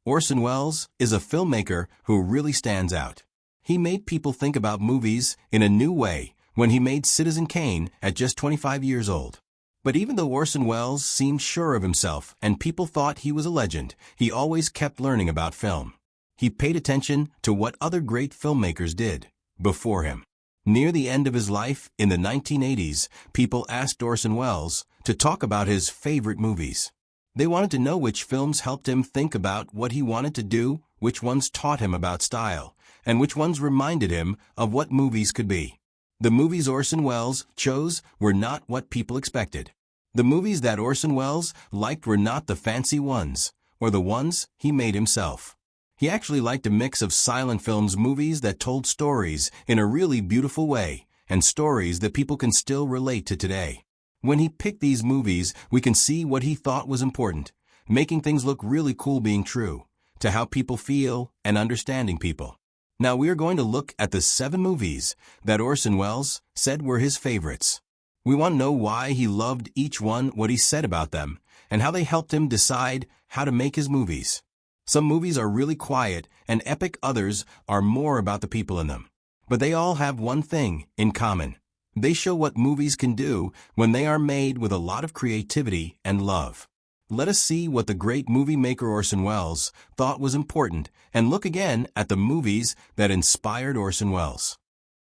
Orson Welles is a filmmaker who really stands out. He made people think about movies in a new way when he made Citizen Kane at just 25 years old. But even though Orson Welles seemed sure of himself and people thought he was a legend, he always kept learning about film. He paid attention to what other great filmmakers did before him. Near the end of his life, in the 1980s, people asked Orson Welles to talk about his favorite movies. They wanted to know which films helped him think about what he wanted to do, which ones taught him about style, and which ones reminded him of what movies could be. The movies Orson Welles chose were not what people expected. The movies that Orson Welles liked were not the fancy ones, or the ones he made himself. He actually liked a mix of silent films, movies that told stories in a really beautiful way, and stories that people can still relate to today. When he picked these movies, we can see what he thought was important, making things look really cool, being true to how people feel and understanding people. Now we are going to look at the 7 movies that Orson Welles said were his favorites. We want to know why he loved each one, what he said about them, and how they helped him decide how to make his movies. Some movies are really quiet and epic, others are more about the people in them. But they all have one thing in common. They show what movies can do when they are made with a lot of creativity and love. Let us see what the great movie maker Orson Welles thought was important and look again at the movies that inspired Orson Welles.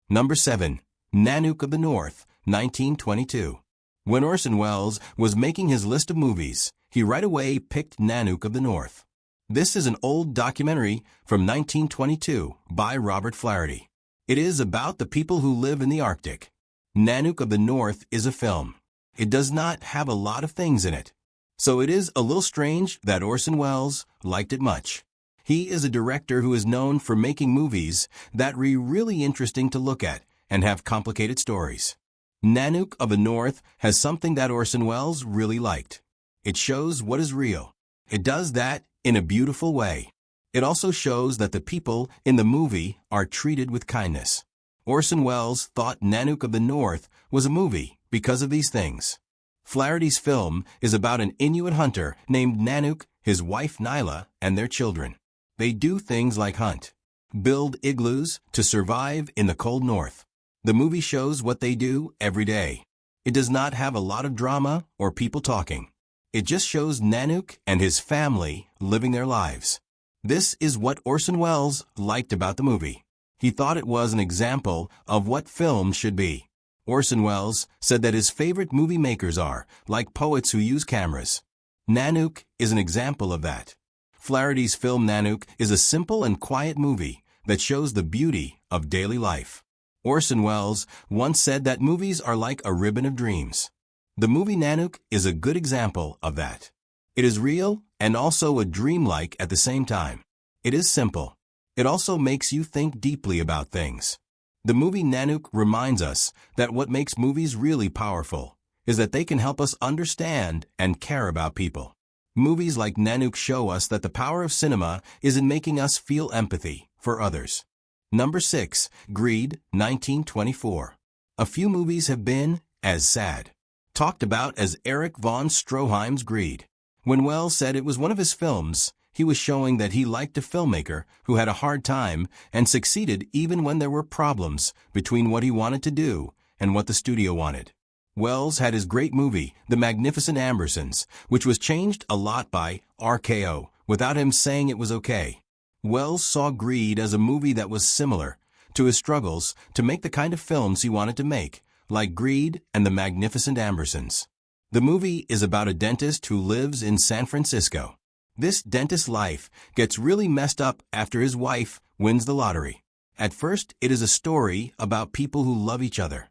Number 7. Nanook of the North, 1922. When Orson Welles was making his list of movies, he right away picked Nanook of the North. This is an old documentary from 1922 by Robert Flaherty. It is about the people who live in the Arctic. Nanook of the North is a film. It does not have a lot of things in it. So it is a little strange that Orson Welles liked it much. He is a director who is known for making movies that are really interesting to look at and have complicated stories. Nanook of the North has something that Orson Welles really liked. It shows what is real. It does that in a beautiful way. It also shows that the people in the movie are treated with kindness. Orson Welles thought Nanook of the North was a movie because of these things. Flaherty's film is about an Inuit hunter named Nanook, his wife Nyla, and their children. They do things like hunt, build igloos to survive in the cold north. The movie shows what they do every day. It does not have a lot of drama or people talking. It just shows Nanook and his family living their lives. This is what Orson Welles liked about the movie. He thought it was an example of what film should be. Orson Welles said that his favorite movie makers are like poets who use cameras. Nanook is an example of that. Flaherty's film Nanook is a simple and quiet movie that shows the beauty of daily life. Orson Welles once said that movies are like a ribbon of dreams. The movie Nanook is a good example of that. It is real and also a dreamlike at the same time. It is simple. It also makes you think deeply about things. The movie Nanook reminds us that what makes movies really powerful is that they can help us understand and care about people. Movies like Nanook show us that the power of cinema is in making us feel empathy for others. Number 6. Greed, 1924. A few movies have been as sad talked about as Erich von Stroheim's Greed. When Welles said it was one of his films, he was showing that he liked a filmmaker who had a hard time and succeeded even when there were problems between what he wanted to do and what the studio wanted. Welles had his great movie, The Magnificent Ambersons, which was changed a lot by RKO without him saying it was okay. Welles saw Greed as a movie that was similar to his struggles to make the kind of films he wanted to make, like Greed and The Magnificent Ambersons. The movie is about a dentist who lives in San Francisco. This dentist's life gets really messed up after his wife wins the lottery. At first, it is a story about people who love each other.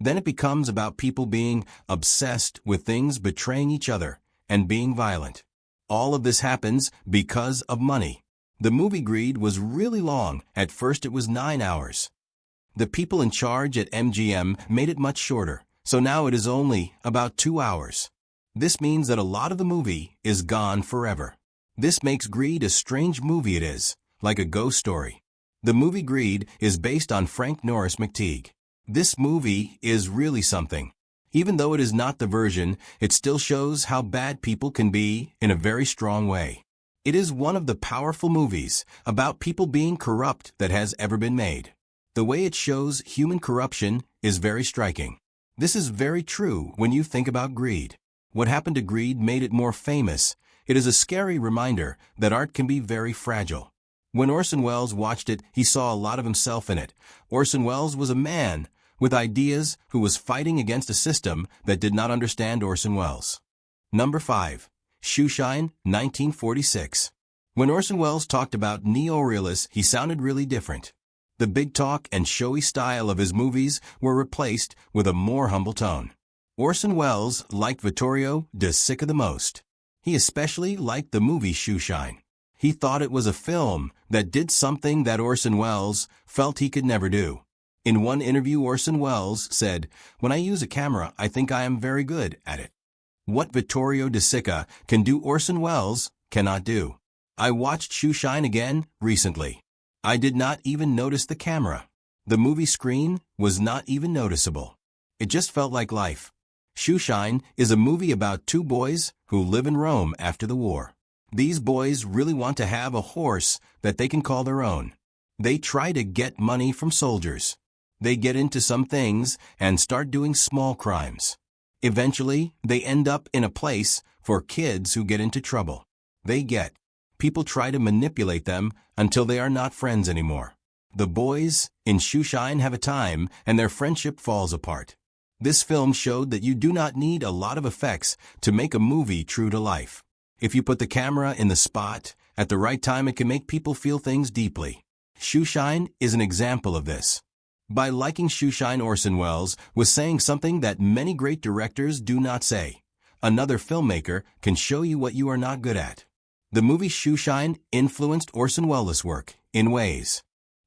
Then it becomes about people being obsessed with things, betraying each other, and being violent. All of this happens because of money. The movie Greed was really long. At first, it was 9 hours. The people in charge at MGM made it much shorter, so now it is only about 2 hours. This means that a lot of the movie is gone forever. This makes Greed a strange movie. It is like a ghost story. The movie Greed is based on Frank Norris McTeague. This movie is really something. Even though it is not the version, it still shows how bad people can be in a very strong way. It is one of the powerful movies about people being corrupt that has ever been made. The way it shows human corruption is very striking. This is very true when you think about greed. What happened to greed made it more famous. It is a scary reminder that art can be very fragile. When Orson Welles watched it, he saw a lot of himself in it. Orson Welles was a man with ideas who was fighting against a system that did not understand Orson Welles. Number 5. Shoeshine, 1946. When Orson Welles talked about neorealists, he sounded really different. The big talk and showy style of his movies were replaced with a more humble tone. Orson Welles liked Vittorio De Sica the most. He especially liked the movie Shoeshine. He thought it was a film that did something that Orson Welles felt he could never do. In one interview, Orson Welles said, "When I use a camera, I think I am very good at it. What Vittorio De Sica can do, Orson Welles cannot do." I watched Shoeshine again recently. I did not even notice the camera. The movie screen was not even noticeable. It just felt like life. Shoeshine is a movie about two boys who live in Rome after the war. These boys really want to have a horse that they can call their own. They try to get money from soldiers. They get into some things and start doing small crimes. Eventually, they end up in a place for kids who get into trouble. People try to manipulate them until they are not friends anymore. The boys in Shoeshine have a time and their friendship falls apart. This film showed that you do not need a lot of effects to make a movie true to life. If you put the camera in the spot at the right time, it can make people feel things deeply. Shoeshine is an example of this. By liking Shoeshine, Orson Welles was saying something that many great directors do not say. Another filmmaker can show you what you are not good at. The movie Shoeshine influenced Orson Welles' work in ways.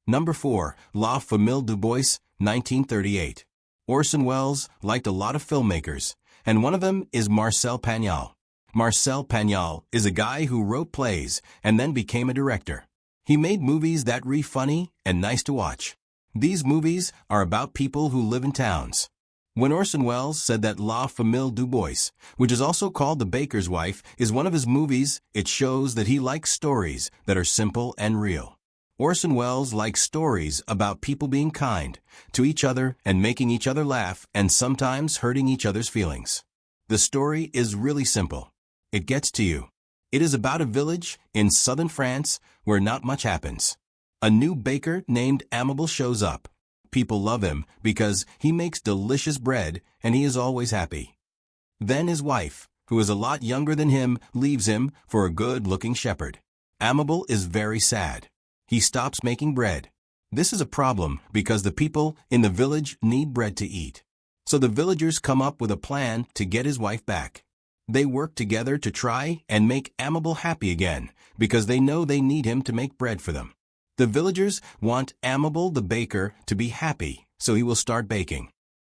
Number 4. La Famille Du Bois, 1938. Orson Welles liked a lot of filmmakers, and one of them is Marcel Pagnol. Marcel Pagnol is a guy who wrote plays and then became a director. He made movies that were funny and nice to watch. These movies are about people who live in towns. When Orson Welles said that La Famille Du Bois, which is also called The Baker's Wife, is one of his movies, it shows that he likes stories that are simple and real. Orson Welles likes stories about people being kind to each other and making each other laugh and sometimes hurting each other's feelings. The story is really simple. It gets to you. It is about a village in southern France where not much happens. A new baker named Amable shows up. People love him because he makes delicious bread and he is always happy. Then his wife, who is a lot younger than him, leaves him for a good-looking shepherd. Amable is very sad. He stops making bread. This is a problem because the people in the village need bread to eat. So the villagers come up with a plan to get his wife back. They work together to try and make Amable happy again because they know they need him to make bread for them. The villagers want Amable the baker to be happy, so he will start baking.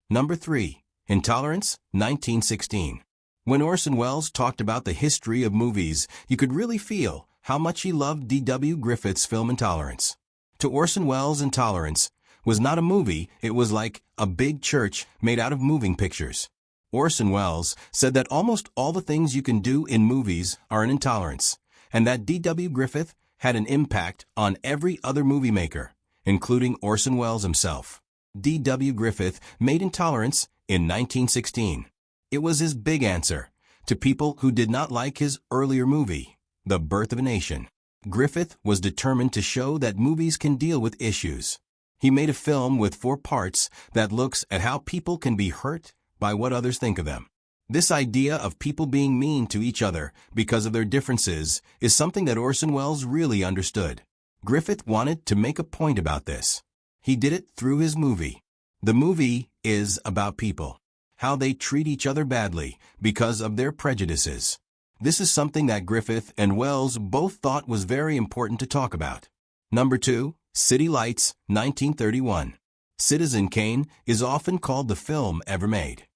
Number 3. Intolerance, 1916. When Orson Welles talked about the history of movies, you could really feel how much he loved D.W. Griffith's film Intolerance. To Orson Welles, Intolerance was not a movie, it was like a big church made out of moving pictures. Orson Welles said that almost all the things you can do in movies are an intolerance, and that D.W. Griffith had an impact on every other movie maker, including Orson Welles himself. D.W. Griffith made Intolerance in 1916. It was his big answer to people who did not like his earlier movie, The Birth of a Nation. Griffith was determined to show that movies can deal with issues. He made a film with 4 parts that looks at how people can be hurt by what others think of them. This idea of people being mean to each other because of their differences is something that Orson Welles really understood. Griffith wanted to make a point about this. He did it through his movie. The movie is about people, how they treat each other badly because of their prejudices. This is something that Griffith and Welles both thought was very important to talk about. Number 2. City Lights, 1931. Citizen Kane is often called the film ever made.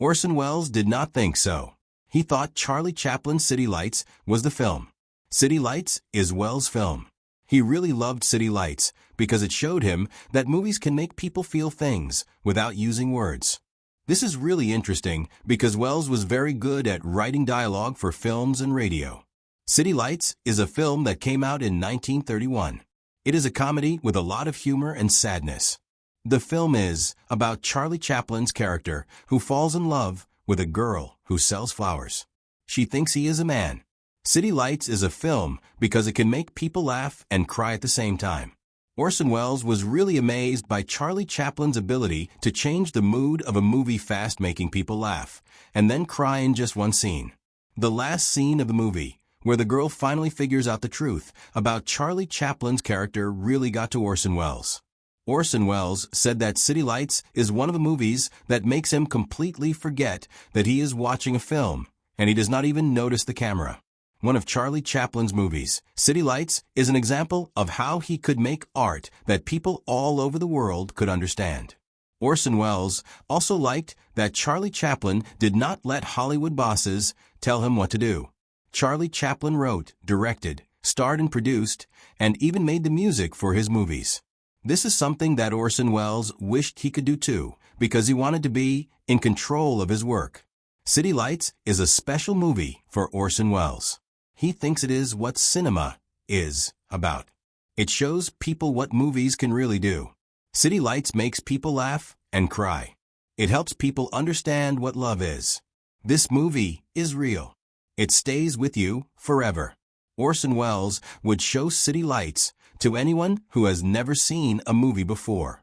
Orson Welles did not think so. He thought Charlie Chaplin's City Lights was the film. City Lights is Welles' film. He really loved City Lights because it showed him that movies can make people feel things without using words. This is really interesting because Welles was very good at writing dialogue for films and radio. City Lights is a film that came out in 1931. It is a comedy with a lot of humor and sadness. The film is about Charlie Chaplin's character who falls in love with a girl who sells flowers. She thinks he is a man. City Lights is a film because it can make people laugh and cry at the same time. Orson Welles was really amazed by Charlie Chaplin's ability to change the mood of a movie fast, making people laugh, and then cry in just one scene. The last scene of the movie, where the girl finally figures out the truth about Charlie Chaplin's character, really got to Orson Welles. Orson Welles said that City Lights is one of the movies that makes him completely forget that he is watching a film, and he does not even notice the camera. One of Charlie Chaplin's movies, City Lights, is an example of how he could make art that people all over the world could understand. Orson Welles also liked that Charlie Chaplin did not let Hollywood bosses tell him what to do. Charlie Chaplin wrote, directed, starred and produced, and even made the music for his movies. This is something that Orson Welles wished he could do too, because he wanted to be in control of his work. City Lights is a special movie for Orson Welles. He thinks it is what cinema is about. It shows people what movies can really do. City Lights makes people laugh and cry. It helps people understand what love is. This movie is real. It stays with you forever. Orson Welles would show City Lights to anyone who has never seen a movie before.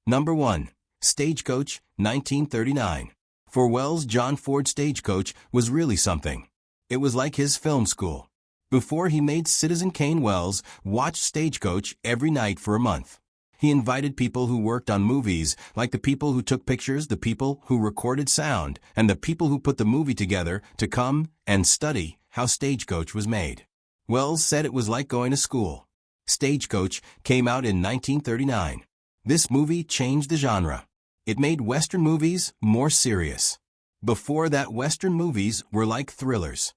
Number 1. Stagecoach, 1939. For Welles, John Ford Stagecoach was really something. It was like his film school. Before he made Citizen Kane, Welles watched Stagecoach every night for a month. He invited people who worked on movies, like the people who took pictures, the people who recorded sound, and the people who put the movie together, to come and study how Stagecoach was made. Welles said it was like going to school. Stagecoach came out in 1939. This movie changed the genre. It made Western movies more serious. Before that, Western movies were like thrillers.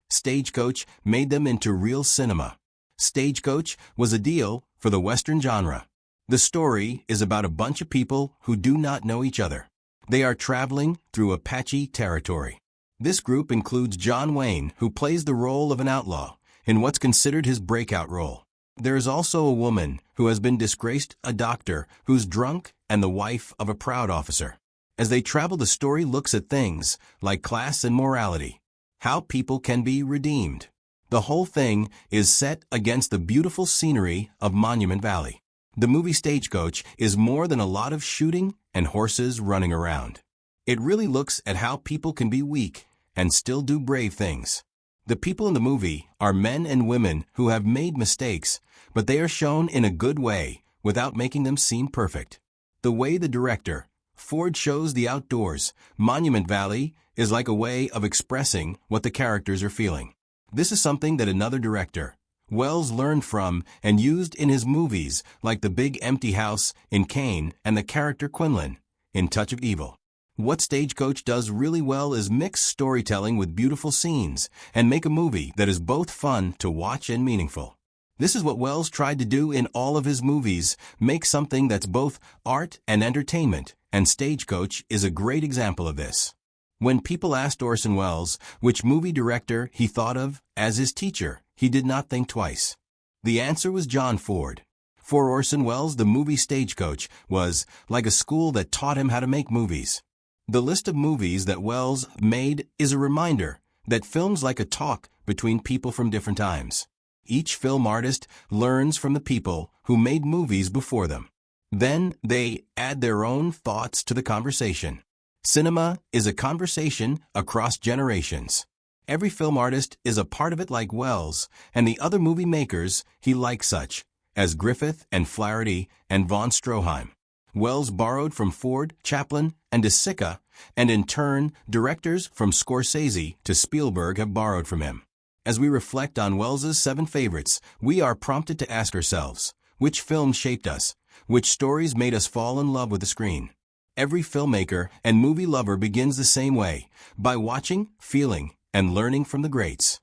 Stagecoach made them into real cinema. Stagecoach was a deal for the Western genre. The story is about a bunch of people who do not know each other. They are traveling through Apache territory. This group includes John Wayne, who plays the role of an outlaw, in what's considered his breakout role. There is also a woman who has been disgraced, a doctor who's drunk, and the wife of a proud officer. As they travel, the story looks at things like class and morality, how people can be redeemed. The whole thing is set against the beautiful scenery of Monument Valley. The movie Stagecoach is more than a lot of shooting and horses running around. It really looks at how people can be weak and still do brave things. The people in the movie are men and women who have made mistakes, but they are shown in a good way without making them seem perfect. The way the director, Ford, shows the outdoors, Monument Valley, is like a way of expressing what the characters are feeling. This is something that another director, Welles, learned from and used in his movies, like The Big Empty House in Kane and the character Quinlan in Touch of Evil. What Stagecoach does really well is mix storytelling with beautiful scenes and make a movie that is both fun to watch and meaningful. This is what Welles tried to do in all of his movies, make something that's both art and entertainment, and Stagecoach is a great example of this. When people asked Orson Welles which movie director he thought of as his teacher, he did not think twice. The answer was John Ford. For Orson Welles, the movie Stagecoach was like a school that taught him how to make movies. The list of movies that Welles made is a reminder that film's like a talk between people from different times. Each film artist learns from the people who made movies before them. Then they add their own thoughts to the conversation. Cinema is a conversation across generations. Every film artist is a part of it, like Welles and the other movie makers he liked, such as Griffith and Flaherty and von Stroheim. Welles borrowed from Ford, Chaplin, and De Sica, and in turn, directors from Scorsese to Spielberg have borrowed from him. As we reflect on Welles's 7 favorites, we are prompted to ask ourselves, which films shaped us? Which stories made us fall in love with the screen? Every filmmaker and movie lover begins the same way, by watching, feeling, and learning from the greats.